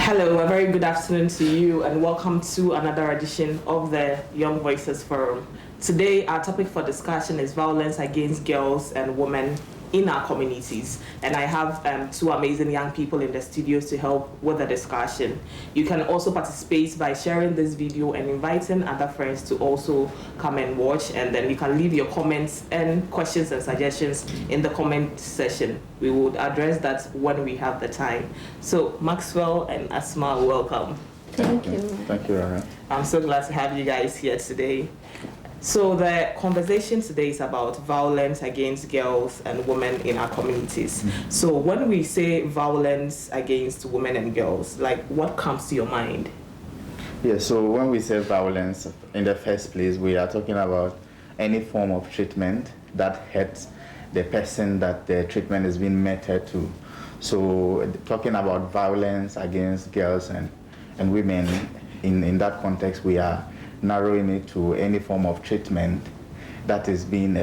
Hello, a very good afternoon to you, and welcome to another edition of the Young Voices Forum. Today, our topic for discussion is violence against girls and women in our communities, and I have two amazing young people in the studios to help with the discussion. You can also participate by sharing this video and inviting other friends to also come and watch, and then you can leave your comments and questions and suggestions in the comment section. We would address that when we have the time. So Maxwell and Asma, welcome. Thank you. Thank you, Rara. I'm so glad to have you guys here today. So the conversation today is about violence against girls and women in our communities. So when we say violence against women and girls, like what comes to your mind? Yeah, so when we say violence, in the first place, we are talking about any form of treatment that hurts the person that the treatment is being meted to. So talking about violence against girls and women, in that context, we are narrowing it to any form of treatment that is being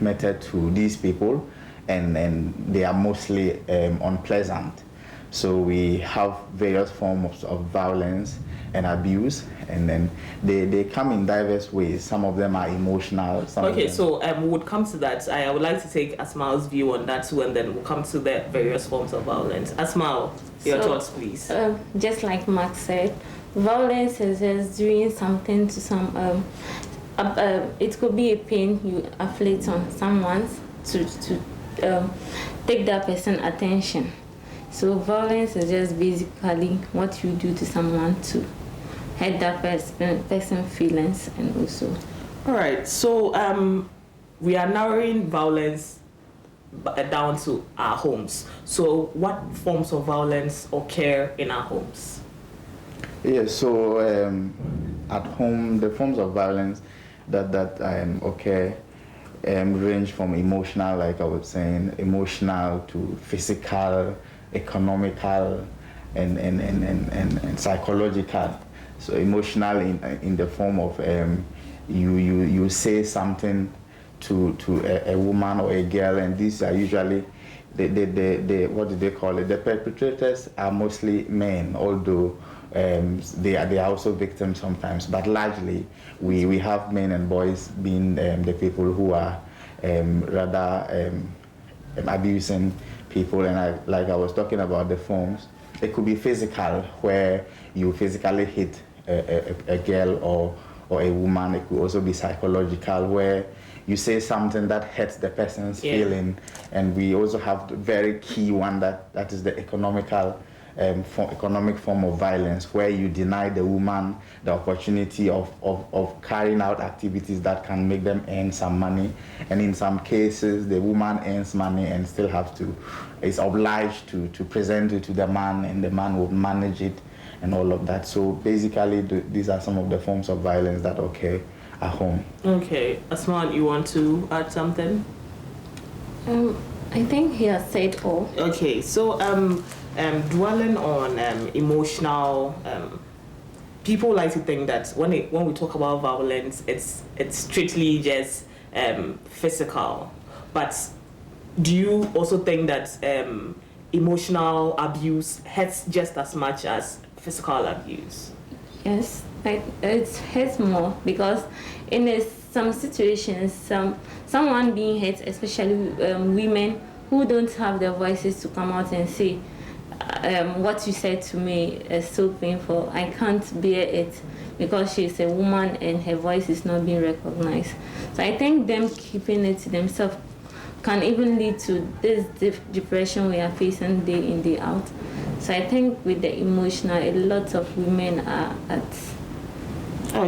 meted to these people, and they are mostly unpleasant. So we have various forms of violence and abuse, and then they come in diverse ways. Some of them are emotional. So we would come to that. I would like to take Asma's view on that too, and then we'll come to the various forms of violence. Asma, your thoughts, please. Just like Max said, violence is just doing something to some. It could be a pain you inflict on someone to take that person attention. So violence is just basically what you do to someone to hurt that person feelings and also. All right. So we are narrowing violence down to our homes. So what forms of violence occur in our homes? Yeah, so at home, the forms of violence that occur range from emotional, like I was saying, emotional to physical, economical, and psychological. So emotional in the form of you say something to a woman or a girl, and these are usually the what do they call it? The perpetrators are mostly men, although they are also victims sometimes, but largely we have men and boys being the people who are rather abusing people. And like I was talking about the forms, it could be physical, where you physically hit a girl or a woman. It could also be psychological, where you say something that hurts the person's feeling. And we also have the very key one that is the economic form of violence, where you deny the woman the opportunity of carrying out activities that can make them earn some money. And in some cases, the woman earns money and still is obliged to present it to the man, and the man will manage it and all of that. So basically, these are some of the forms of violence that occur at home. Okay, Asma, you want to add something? I think he has said all. Okay, so dwelling on emotional, people like to think that when we talk about violence, it's strictly just physical. But do you also think that emotional abuse hurts just as much as physical abuse? Yes, it hurts more, because in some situations, someone being hurt, especially women who don't have their voices to come out and say, what you said to me is so painful, I can't bear it, because she's a woman and her voice is not being recognized. So I think them keeping it to themselves can even lead to this depression we are facing day in, day out. So I think with the emotional, a lot of women are at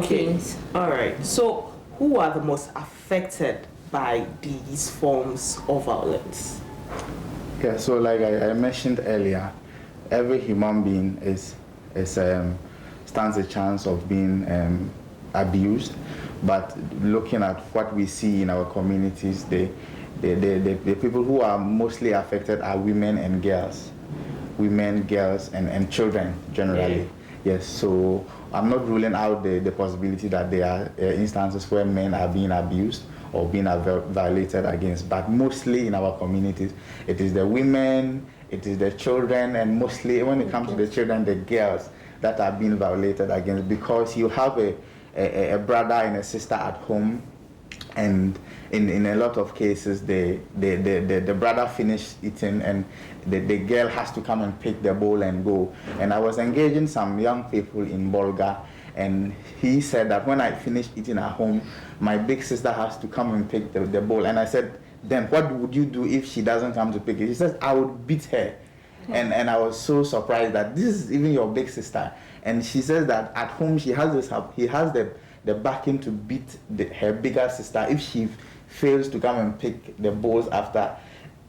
pains. All right. So who are the most affected by these forms of violence? Yeah, so like I mentioned earlier, every human being stands a chance of being abused. But looking at what we see in our communities, the people who are mostly affected are women and girls. Women, girls, and children generally. Yes, so I'm not ruling out the possibility that there are instances where men are being abused or being violated against, but mostly in our communities, it is the women, it is the children, and mostly when it comes to the children, the girls that are being violated against, because you have a brother and a sister at home, and in a lot of cases the brother finished eating and the girl has to come and pick the bowl and go. And I was engaging some young people in Bolga, and he said that when I finish eating at home, my big sister has to come and pick the bowl. And I said, then what would you do if she doesn't come to pick it? He says, I would beat her. And I was so surprised that this is even your big sister. And she says that at home he has the backing to beat her bigger sister if she fails to come and pick the bowls after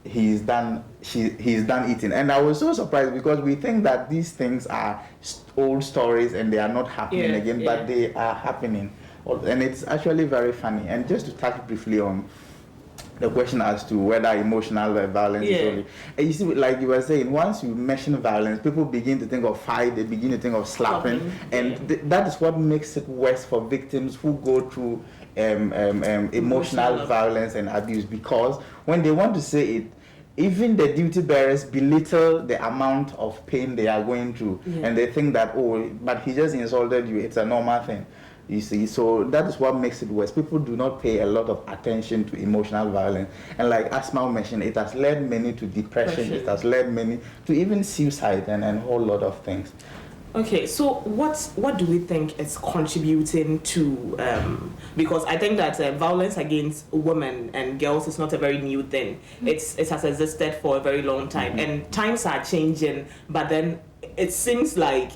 he's done eating. And I was so surprised, because we think that these things are old stories and they are not happening again, but they are happening. And it's actually very funny. And just to touch briefly on the question as to whether emotional violence is only. And you see, like you were saying, once you mention violence, people begin to think of fight, they begin to think of slapping, and that is what makes it worse for victims who go through emotional violence and abuse, because when they want to say it, even the duty bearers belittle the amount of pain they are going through, and they think that, oh, but he just insulted you, it's a normal thing. You see, so that is what makes it worse. People do not pay a lot of attention to emotional violence. And like Asma mentioned, it has led many to depression, it has led many to even suicide and a whole lot of things. Okay, so what do we think is contributing to, because I think that violence against women and girls is not a very new thing. It has existed for a very long time, and times are changing, but then it seems like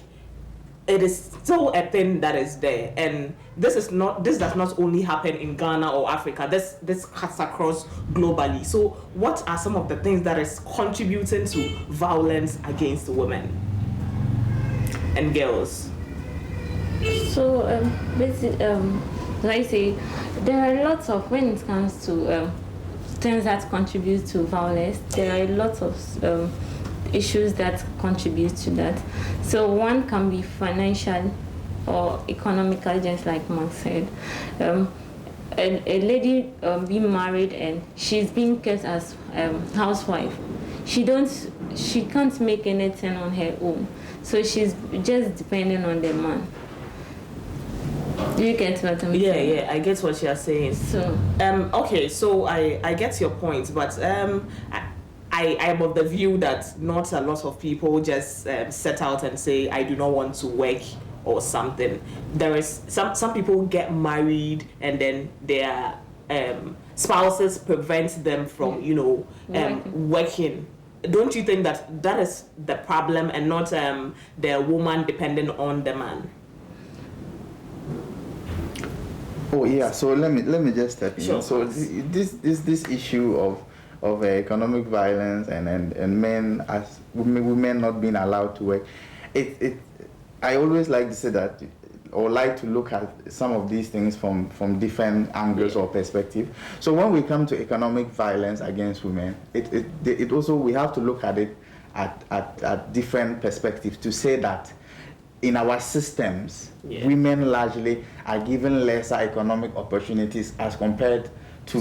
it is still a thing that is there, and this does not only happen in Ghana or Africa. This cuts across globally. So what are some of the things that is contributing to violence against women and girls? So basically, like I say, there are lots of, when it comes to things that contribute to violence, there are lots of issues that contribute to that. So one can be financial or economical, just like Mark said. A lady being married and she's being kept as housewife. She can't make anything on her own, so she's just depending on the man. Do you get what I'm saying? Yeah, I get what you're saying. So okay, so I get your point, but I am of the view that not a lot of people just set out and say, I do not want to work or something. There is some people get married and then their spouses prevent them from working. Don't you think that is the problem, and not the woman depending on the man? Oh yeah, so let me just step in. Sure. So this issue of economic violence and men as women not being allowed to work, I always like to say that, or like to look at some of these things from different angles or perspective. So when we come to economic violence against women, it also, we have to look at it at different perspectives to say that in our systems, women largely are given lesser economic opportunities as compared to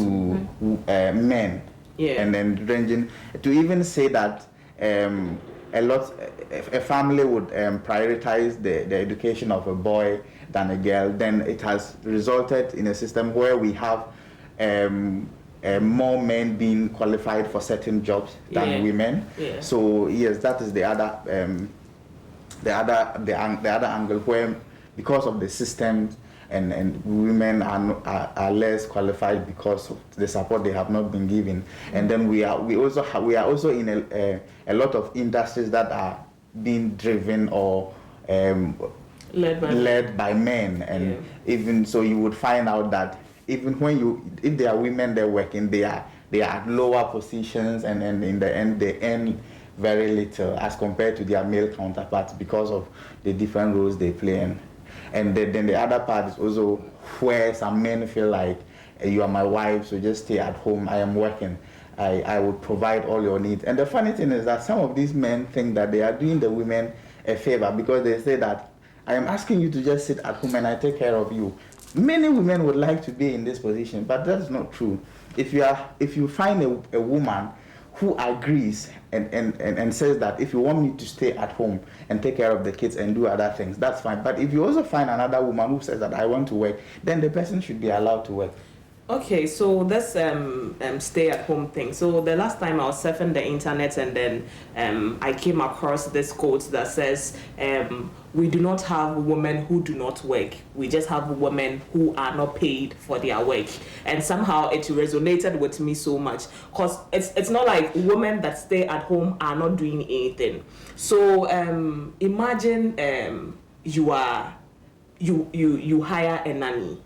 men. And then ranging to even say that a family would prioritize the education of a boy than a girl, then it has resulted in a system where we have more men being qualified for certain jobs than women. So yes, that is the other angle, where because of the system and women are less qualified because of the support they have not been given. And then we are also in a lot of industries that are being driven or led by men, and even so you would find out that even if there are women there working, they are at lower positions, and in the end they earn very little as compared to their male counterparts because of the different roles they play in. And then the other part is also where some men feel like, you are my wife, so just stay at home, I am working, I would provide all your needs. And the funny thing is that some of these men think that they are doing the women a favor, because they say that I am asking you to just sit at home and I take care of you. Many women would like to be in this position, but that is not true. If you find a woman who agrees and says that if you want me to stay at home and take care of the kids and do other things, that's fine. But if you also find another woman who says that I want to work, then the person should be allowed to work. Okay, so this stay at home thing. So the last time I was surfing the internet, and then I came across this quote that says, we do not have women who do not work. We just have women who are not paid for their work. And somehow it resonated with me so much, because it's not like women that stay at home are not doing anything. So imagine you hire a nanny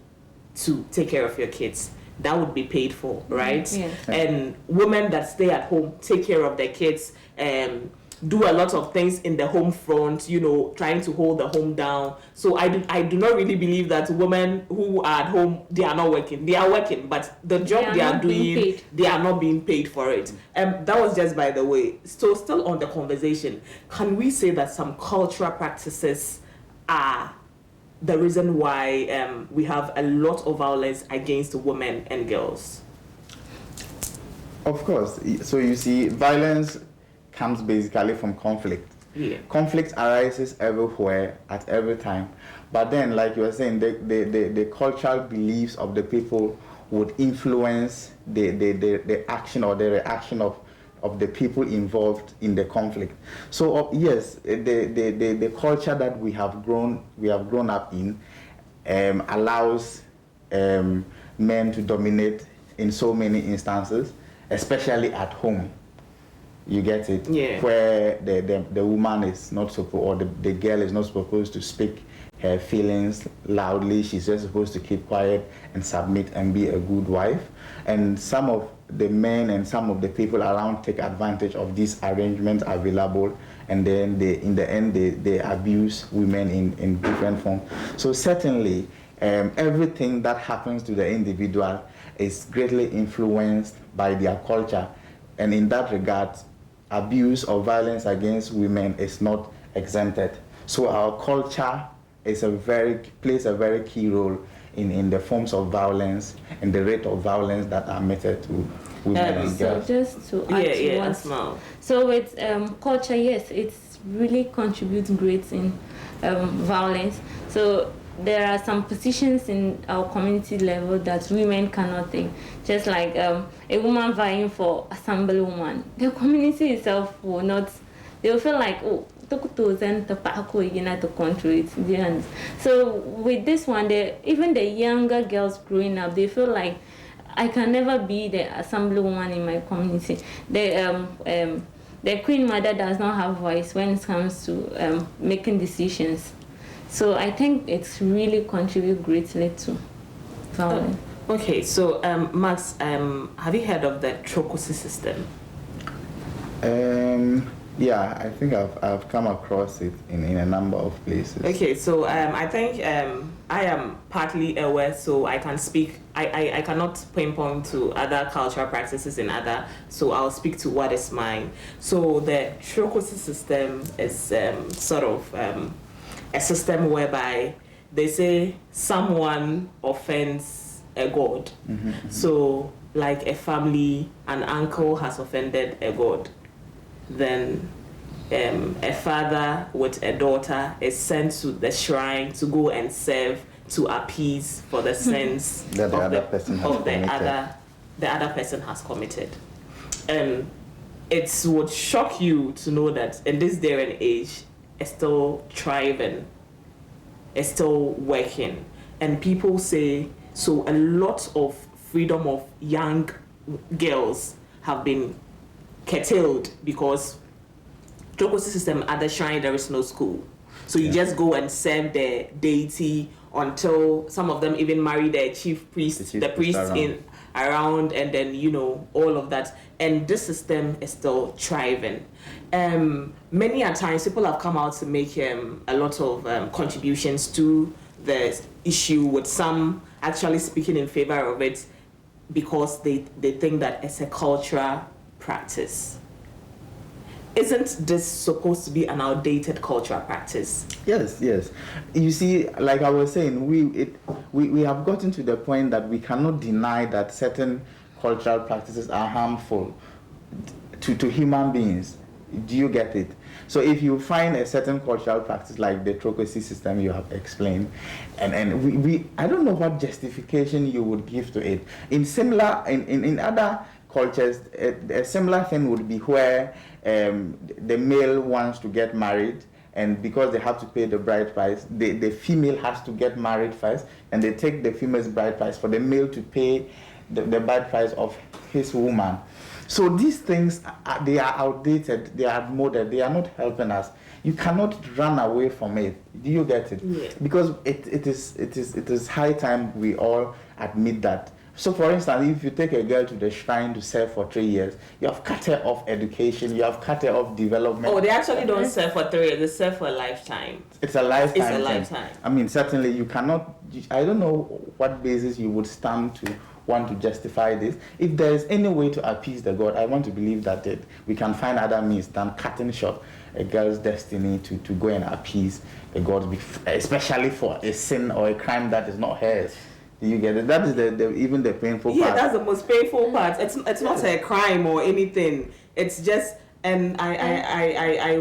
to take care of your kids. That would be paid for, right? Yeah. And women that stay at home, take care of their kids, do a lot of things in the home front, trying to hold the home down. So I do not really believe that women who are at home, they are not working. They are working, but the job they are doing, they are not being paid for it. That was just by the way. So still on the conversation, can we say that some cultural practices are the reason why we have a lot of violence against women and girls? Of course. So you see, violence comes basically from conflict. Yeah. Conflict arises everywhere at every time. But then, like you were saying, the cultural beliefs of the people would influence the action or the reaction of the people involved in the conflict. So yes, the culture that we have grown up in allows men to dominate in so many instances, especially at home. You get it? Yeah. Where the woman is not supposed, or the girl is not supposed to speak her feelings loudly. She's just supposed to keep quiet and submit and be a good wife. And some of the men and some of the people around take advantage of these arrangements available, and then in the end they abuse women in different forms. So certainly everything that happens to the individual is greatly influenced by their culture, and in that regard abuse or violence against women is not exempted. So our culture plays a very key role in the forms of violence and the rate of violence that are meted to women and girls. So just to add to what, so with culture, yes, it's really contributes great in violence. So there are some positions in our community level that women cannot take. Just like a woman vying for assemblywoman, the community itself will not. They will feel like, oh, to control it. So with this one, even the younger girls growing up, they feel like I can never be the assemblywoman in my community. The queen mother does not have voice when it comes to making decisions. So I think it's really contribute greatly to violence. Okay, so Max, have you heard of the Trokosi system? Yeah, I think I've come across it in a number of places. Okay, so I think I am partly aware, so I can speak. I cannot pinpoint to other cultural practices in other, so I'll speak to what is mine. So the Trokosi system is sort of a system whereby they say someone offends a god. Mm-hmm. So like a family, an uncle has offended a god. Then a father with a daughter is sent to the shrine to go and serve, to appease for the sins that the other person has committed. It would shock you to know that in this day and age, it's still thriving, it's still working. And people say, so a lot of freedom of young girls have been curtailed because Trokosi system at the shrine there is no school. So you just go and serve the deity until some of them even marry their chief priest, the priest around, and then all of that. And this system is still thriving. Many a times people have come out to make a lot of contributions to the issue, with some actually speaking in favor of it because they think that it's a cultural practice. Isn't this supposed to be an outdated cultural practice? Yes. You see, like I was saying, we have gotten to the point that we cannot deny that certain cultural practices are harmful. to human beings. Do you get it? So if you find a certain cultural practice like the trochasy system you have explained, and we I don't know what justification you would give to it. In other cultures, a similar thing would be where the male wants to get married, and because they have to pay the bride price, the female has to get married first, and they take the female's bride price for the male to pay the bride price of his woman. So these things, they are outdated, they are outmoded, they are not helping us. You cannot run away from it. Do you get it? Yeah. Because it is high time we all admit that. So for instance, if you take a girl to the shrine to serve for 3 years, you have cut her off education, you have cut her off development. Oh, they actually don't serve for 3 years, they serve for a lifetime. It's a lifetime. It's a thing. lifetime. I mean, certainly you cannot, I don't know what basis you would stand to want to justify this. If there is any way to appease the God, I want to believe that we can find other means than cutting short a girl's destiny to go and appease the God, especially for a sin or a crime that is not hers. Do you get it? That is even the painful part. Yeah, that's the most painful part. It's not a crime or anything. It's just, and I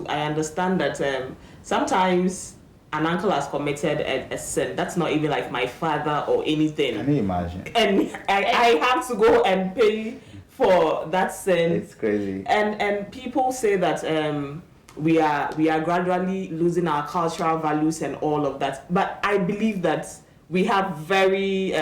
understand that sometimes an uncle has committed a sin. That's not even like my father or anything. Can you imagine? And I have to go and pay for that sin. It's crazy. And people say that we are gradually losing our cultural values and all of that. But I believe that we have very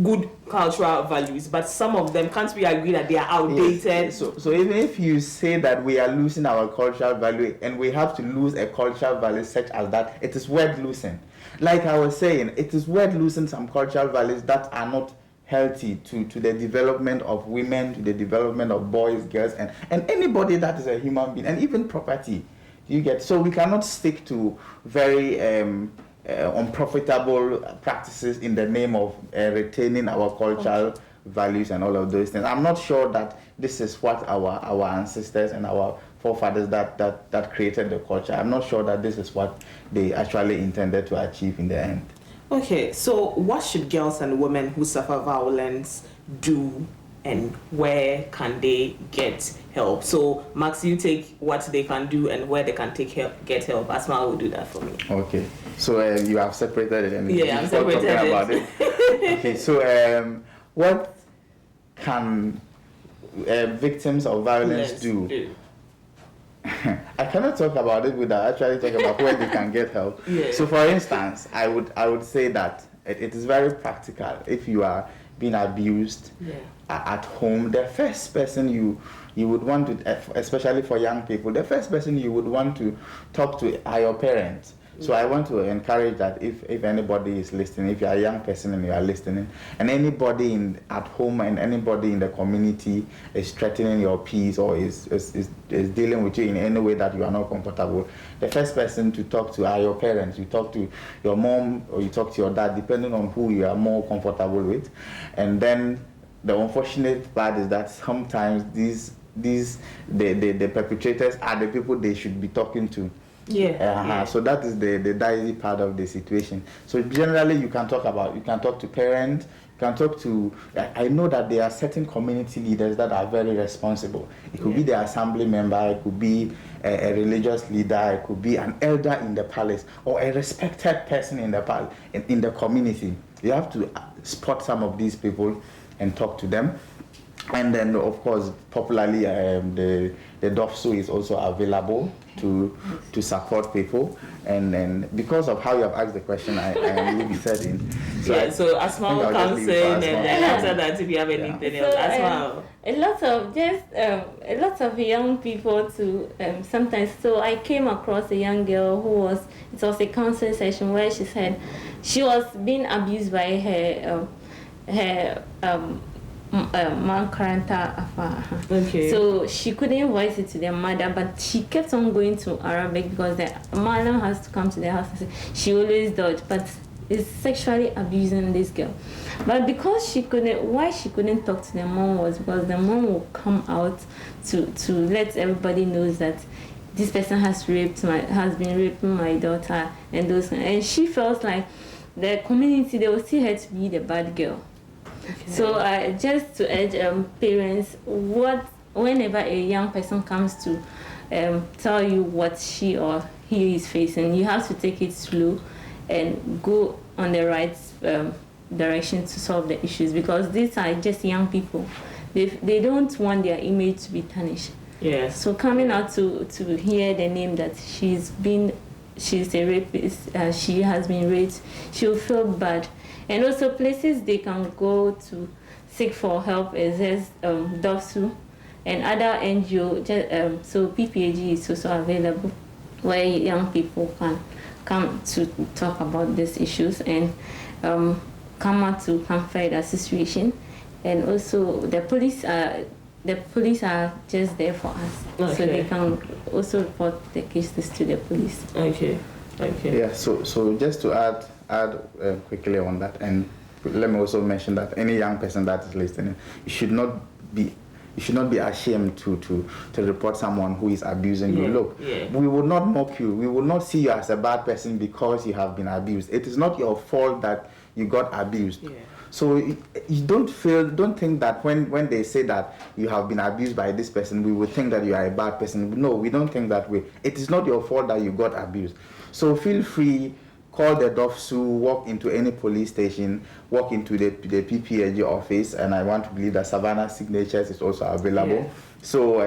good cultural values, but some of them, can't we agree that they are outdated? Yes. So even if you say that we are losing our cultural value and we have to lose a cultural value such as that, it is worth losing. Like I was saying, it is worth losing some cultural values that are not healthy to the development of women, to the development of boys, girls, and anybody that is a human being, and even property. You get, so we cannot stick to very unprofitable practices in the name of retaining our cultural values and all of those things. I'm not sure that this is what our ancestors and our forefathers that created the culture. I'm not sure that this is what they actually intended to achieve in the end. Okay, so what should girls and women who suffer violence do, and where can they get help? So Max, you take what they can do and where they can get help. Asma will do that for me. Okay, so you have separated it. And yeah, I'm separated it. About it. Okay, so what can victims of violence do? I cannot talk about it without actually talking about where they can get help. Yeah. So for instance, I would say that it is very practical. If you are being abused at home, the first person you would want to, especially for young people, the first person you would want to talk to are your parents. So I want to encourage that if anybody is listening, if you are a young person and you are listening, and anybody at home and anybody in the community is threatening your peace or is dealing with you in any way that you are not comfortable, the first person to talk to are your parents. You talk to your mom or you talk to your dad, depending on who you are more comfortable with. And then the unfortunate part is that sometimes the perpetrators are the people they should be talking to. Yeah. So that is the dicey part of the situation. So generally you can talk to parents, you can talk to, I know that there are certain community leaders that are very responsible. It could be the assembly member, it could be a religious leader, it could be an elder in the palace, or a respected person in the community. You have to spot some of these people and talk to them. And then, of course, popularly, the DOFSO is also available to support people. And then, because of how you have asked the question, I am really certain. So Asma will come in, and then after that, if you have anything else, Asma. A lot of young people too. Sometimes, so I came across a young girl who was. It was a counseling session where she said she was being abused by her Okay. So she couldn't voice it to their mother, but she kept on going to Arabic because the mother has to come to the house and say she always dodged, but is sexually abusing this girl. But because she couldn't talk to the mom was because the mom will come out to let everybody know that this person has been raping my daughter and she felt like the community, they will see her to be the bad girl. Okay. So just to urge parents, what whenever a young person comes to tell you what she or he is facing, you have to take it slow and go on the right direction to solve the issues, because these are just young people. They don't want their image to be tarnished. Yes. So coming out to hear the name that she's a rapist, she has been raped, she'll feel bad. And also places they can go to seek for help is DOFSU and other NGO. So PPAG is also available, where young people can come to talk about these issues and come out to confide the situation. And also the police are just there for us, okay. So they can also report the cases to the police. Okay. Yeah. So just to add quickly on that, and let me also mention that any young person that is listening, you should not be ashamed to report someone who is abusing you. Look, we will not mock you. We will not see you as a bad person because you have been abused. It is not your fault that you got abused. Yeah. So you don't think that when they say that you have been abused by this person, we would think that you are a bad person. No, we don't think that way. It is not your fault that you got abused. So feel free, call the DOFSU, walk into any police station, walk into the PPAG office, and I want to believe that Savannah Signatures is also available. Yeah. So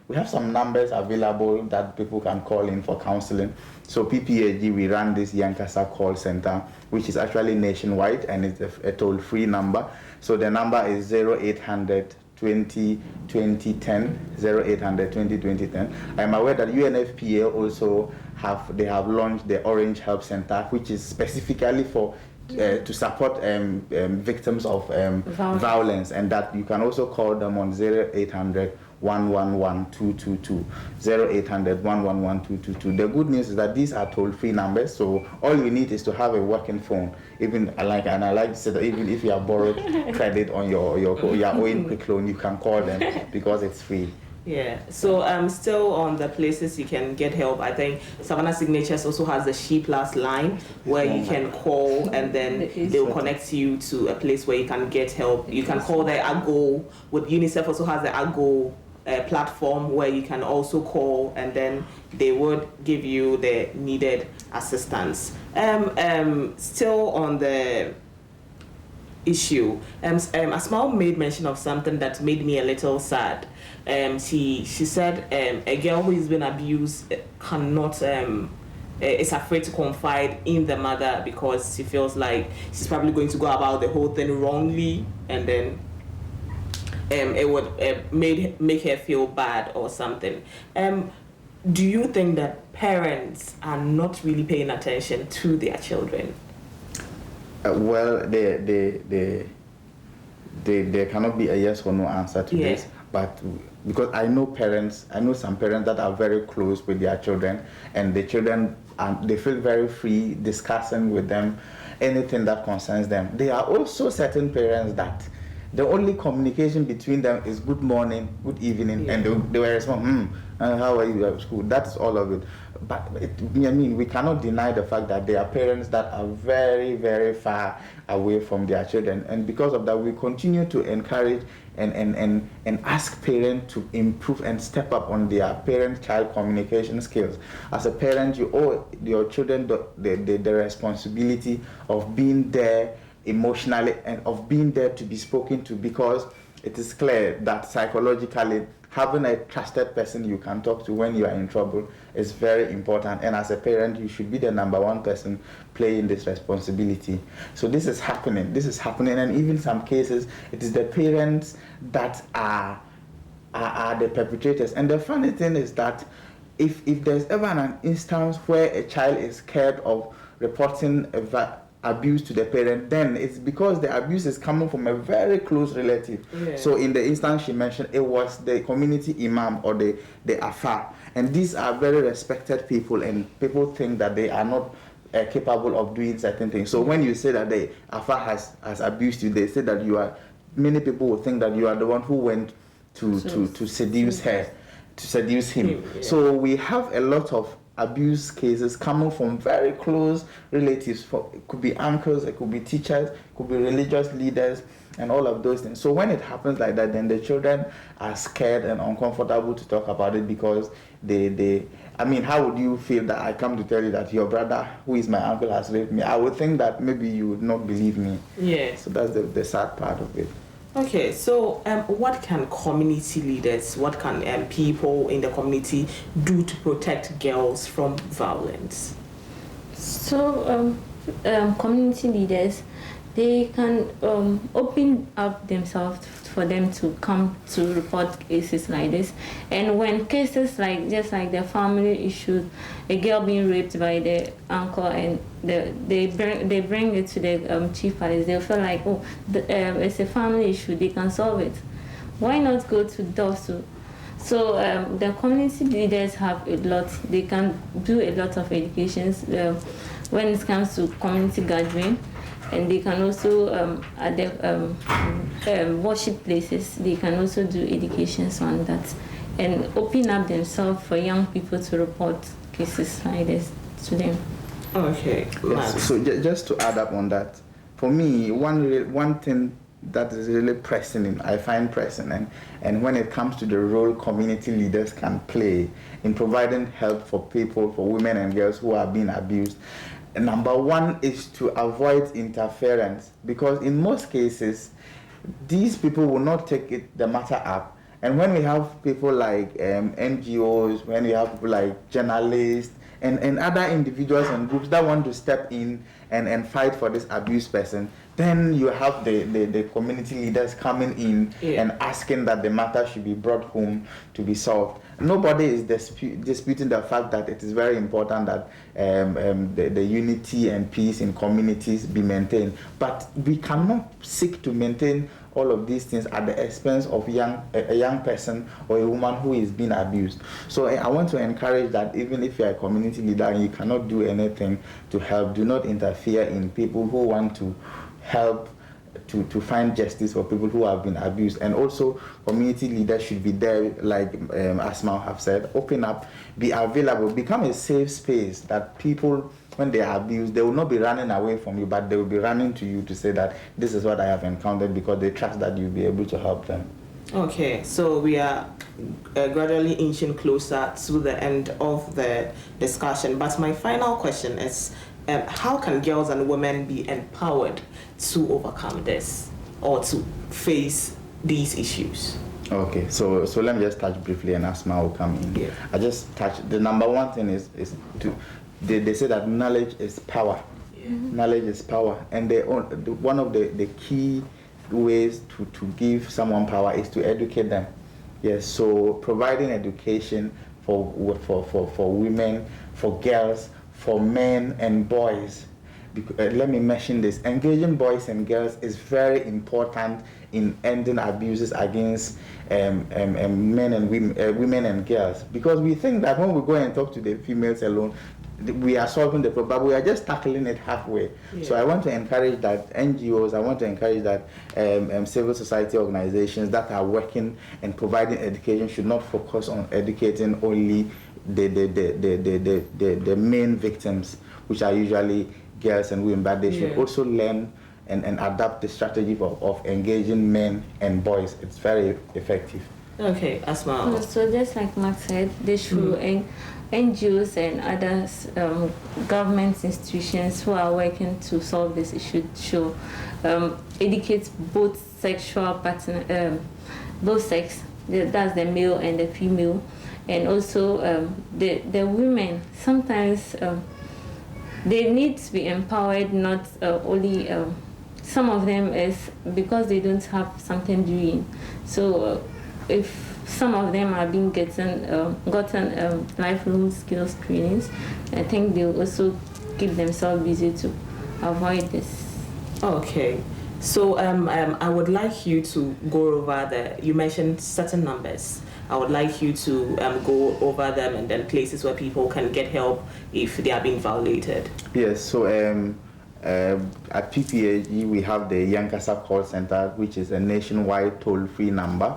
we have some numbers available that people can call in for counseling. So PPAG, we run this Yankasa call center, which is actually nationwide, and it's a toll-free number. So the number is 0800 20 2010, 0800 20 2010. I'm aware that UNFPA also have launched the Orange Help Center, which is specifically for to support victims of violence, and that you can also call them on 0800 111 222, 0800 111 222. The good news is that these are toll-free numbers, so all you need is to have a working phone. I like to say that even if you have borrowed credit on your own quick loan, you can call them because it's free. Yeah, so still on the places you can get help, I think Savannah Signatures also has the She Plus line where you can call and then they will connect you to a place where you can get help. You can call the AGO, with UNICEF also has the AGO platform where you can also call and then they would give you the needed assistance. Still on the issue, Asma'u made mention of something that made me a little sad. She said a girl who has been abused cannot is afraid to confide in the mother because she feels like she's probably going to go about the whole thing wrongly, and then it would make her feel bad or something. Do you think that parents are not really paying attention to their children? Well, there cannot be a yes or no answer to this, but because I know some parents that are very close with their children, and the children they feel very free discussing with them anything that concerns them. There are also certain parents that the only communication between them is good morning, good evening, and they will respond, how are you at school? That's all of it. But we cannot deny the fact that there are parents that are very, very far away from their children, and because of that, we continue to encourage and ask parents to improve and step up on their parent-child communication skills. As a parent, you owe your children the responsibility of being there emotionally and of being there to be spoken to, because it is clear that psychologically having a trusted person you can talk to when you are in trouble is very important, and as a parent you should be the number one person playing this responsibility. So this is happening, and even some cases it is the parents that are the perpetrators. And the funny thing is that if there's ever an instance where a child is scared of reporting abuse to the parent, then it's because the abuse is coming from a very close relative. So in the instance she mentioned, it was the community imam or the afa, and these are very respected people, and people think that they are not capable of doing certain things. So when you say that the afa has abused you, they say that many people will think that you are the one who went to seduce her, to seduce him. So we have a lot of abuse cases coming from very close relatives. It could be uncles, it could be teachers, it could be religious leaders, and all of those things. So when it happens like that, then the children are scared and uncomfortable to talk about it because I mean, how would you feel that I come to tell you that your brother, who is my uncle, has raped me? I would think that maybe you would not believe me. Yeah. So that's the sad part of it. Okay, so what can community leaders, what can people in the community do to protect girls from violence? So community leaders, they can open up themselves for them to come to report cases like this. And when cases like just like the family issue, a girl being raped by the uncle, and they bring it to the chief police, they'll feel like, oh, it's a family issue, they can solve it. Why not go to DOSU? So the community leaders have a lot. They can do a lot of educations when it comes to community gathering. And they can also, at the worship places, they can also do educations on that and open up themselves for young people to report cases like this to them. Okay. Yes. So just to add up on that, for me, one thing that is really pressing, I find pressing, and when it comes to the role community leaders can play in providing help for people, for women and girls who are being abused, number one is to avoid interference, because in most cases these people will not take the matter up. And when we have people like NGOs, when we have people like journalists and other individuals and groups that want to step in and fight for this abused person, then you have the community leaders coming in and asking that the matter should be brought home to be solved. Nobody is disputing the fact that it is very important that the unity and peace in communities be maintained. But we cannot seek to maintain all of these things at the expense of a young person or a woman who is being abused. So I want to encourage that even if you are a community leader and you cannot do anything to help, do not interfere in people who want to help to find justice for people who have been abused. And also community leaders should be there, like Asma have said, open up, be available, become a safe space that people, when they are abused, they will not be running away from you, but they will be running to you to say that this is what I have encountered, because they trust that you'll be able to help them. Okay, so we are gradually inching closer to the end of the discussion, but my final question is, how can girls and women be empowered to overcome this or to face these issues? Okay, so let me just touch briefly and Asma will come in. Yeah. I just touch, the number one thing is to, they say that knowledge is power. Yeah. Knowledge is power. And one of the key ways to give someone power is to educate them. Yes, so providing education for women, for girls, for men and boys. Let me mention this. Engaging boys and girls is very important in ending abuses against men and women and girls, because we think that when we go and talk to the females alone, we are solving the problem, but we are just tackling it halfway. Yeah. So I want to encourage that NGOs, I want to encourage that civil society organizations that are working and providing education should not focus on educating only the main victims, which are usually girls and women, but they should also learn and adapt the strategy of engaging men and boys. It's very effective. Okay, Asma. So just like Mark said, they should NGOs and other government institutions who are working to solve this issue should educate both sexual partner, both sex, that's the male and the female, and also the women. Sometimes they need to be empowered, not only some of them is because they don't have something doing. So if some of them are being gotten lifelong skills trainings, I think they'll also keep themselves busy to avoid this. Okay. So I would like you to go over you mentioned certain numbers. I would like you to go over them and then places where people can get help if they are being violated. Yes, so at PPAG we have the Yankasa Call Center, which is a nationwide toll-free number.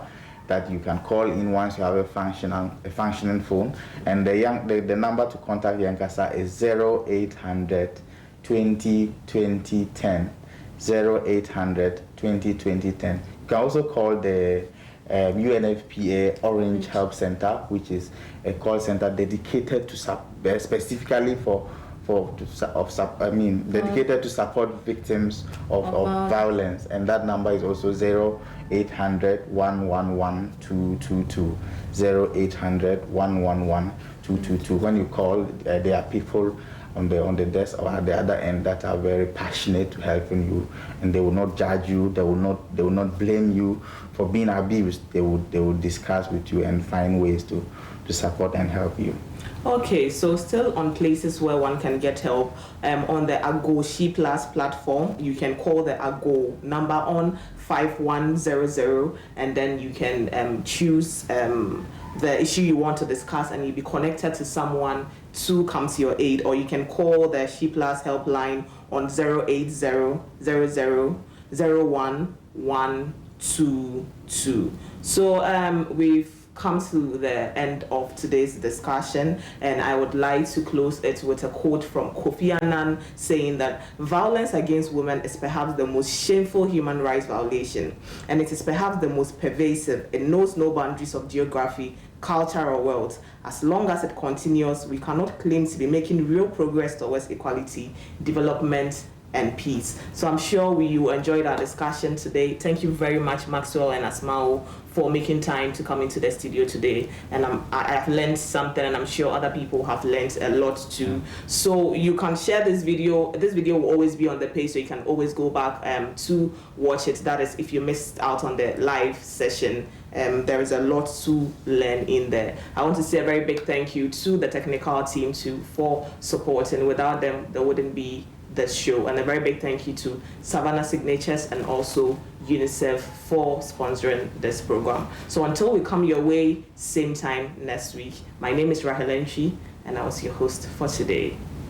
that you can call in once you have a functioning phone. And the number to contact Yankasa is 0800 20 20 10. 0800 20 20 10. You can also call the UNFPA Orange Help Center, which is a call center dedicated to specifically dedicated to support victims of violence, and that number is also 0800 111 222. 0800 111 222. When you call, there are people on the desk or at the other end that are very passionate to helping you, and they will not judge you. They will not blame you for being abused. They will discuss with you and find ways to support and help you. Okay, so still on places where one can get help, on the Ago She Plus platform, you can call the Ago number on 5100, and then you can choose the issue you want to discuss, and you'll be connected to someone to come to your aid. Or you can call the She Plus helpline on 08000011122. So we've come to the end of today's discussion, and I would like to close it with a quote from Kofi Annan saying that violence against women is perhaps the most shameful human rights violation, and it is perhaps the most pervasive. It knows no boundaries of geography, culture, or wealth. As long as it continues, we cannot claim to be making real progress towards equality, development, and peace. So I'm sure you enjoyed our discussion today. Thank you very much, Maxwell and Asmao, for making time to come into the studio today. And I've learned something, and I'm sure other people have learned a lot too. So you can share this video. This video will always be on the page, so you can always go back to watch it. That is, if you missed out on the live session, there is a lot to learn in there. I want to say a very big thank you to the technical team too for supporting. Without them, there wouldn't be the show. And a very big thank you to Savannah Signatures and also UNICEF for sponsoring this program. So until we come your way, same time next week, my name is Rahel Enchi, and I was your host for today.